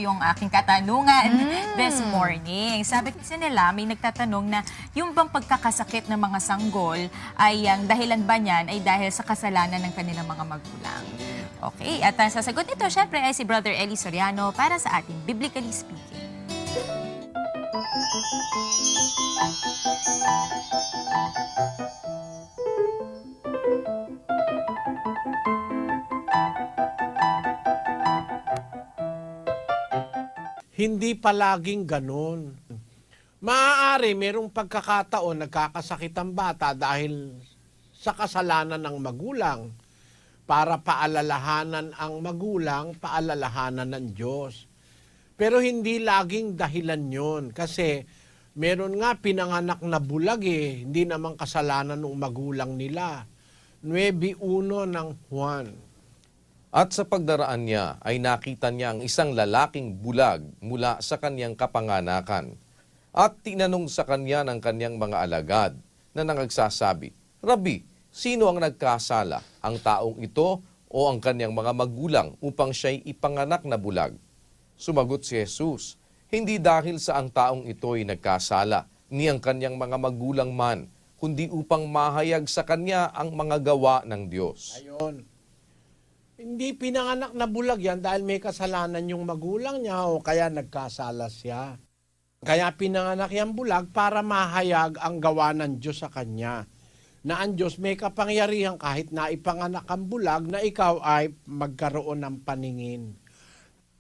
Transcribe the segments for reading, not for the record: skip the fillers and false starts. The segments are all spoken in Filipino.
yung aking katanungan this morning. Sabi kasi nila, may nagtatanong na yung bang pagkakasakit ng mga sanggol ay ang dahilan ba niyan ay dahil sa kasalanan ng kanilang mga magulang. Okay, at ang sasagot nito syempre ay si Brother Eli Soriano para sa ating Biblically Speaking. Hindi palaging ganun. Maaari merong pagkakataon nagkakasakit ang bata dahil sa kasalanan ng magulang para paalalahanan ang magulang, paalalahanan ng Diyos. Pero hindi laging dahilan yon kasi meron nga pinanganak na bulag hindi naman kasalanan ng magulang nila. 9:1 ng Juan. At sa pagdaraan niya ay nakita niya ang isang lalaking bulag mula sa kanyang kapanganakan. At tinanong sa kanya ng kanyang mga alagad na nangagsasabi, Rabi, sino ang nagkasala, ang taong ito o ang kanyang mga magulang upang siya'y ipanganak na bulag? Sumagot si Jesus, hindi dahil sa ang taong ito ay nagkasala, ni ang kanyang mga magulang man, kundi upang mahayag sa kanya ang mga gawa ng Diyos. Ayon. Hindi pinanganak na bulag yan dahil may kasalanan yung magulang niya o kaya nagkasala siya. Kaya pinanganak yan bulag para mahayag ang gawa ng Diyos sa kanya. Na ang Diyos may kapangyarihan kahit na ipanganak ang bulag na ikaw ay magkaroon ng paningin.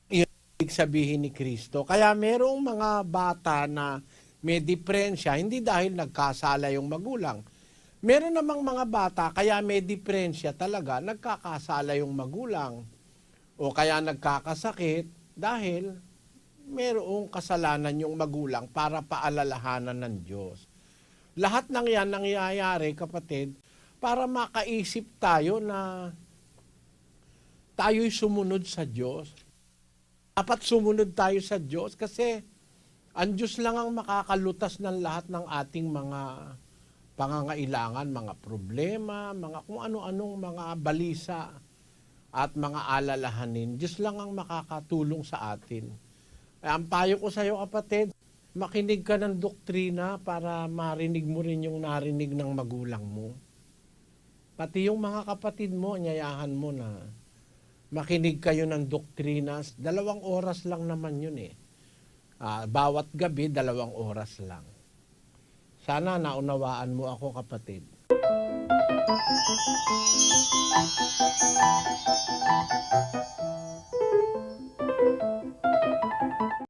Iyon ibig sabihin ni Kristo. Kaya merong mga bata na may diferensya, hindi dahil nagkasala yung magulang. Meron namang mga bata, kaya may diferensya talaga, nagkakasala yung magulang. O kaya nagkakasakit dahil merong kasalanan yung magulang para paalalahanan ng Diyos. Lahat ng yan nangyayari, kapatid, para makaisip tayo na tayo'y sumunod sa Diyos. Dapat sumunod tayo sa Diyos kasi ang Diyos lang ang makakalutas ng lahat ng ating mga pangangailangan, mga problema, mga kung ano-anong mga balisa at mga alalahanin. Diyos lang ang makakatulong sa atin. Ang payo ko sa iyo, kapatid, makinig ka ng doktrina para marinig mo rin yung narinig ng magulang mo. Pati yung mga kapatid mo, anyayahan mo na makinig kayo ng doktrina. 2 oras lang naman yun bawat gabi, 2 oras lang. Sana naunawaan mo ako, kapatid.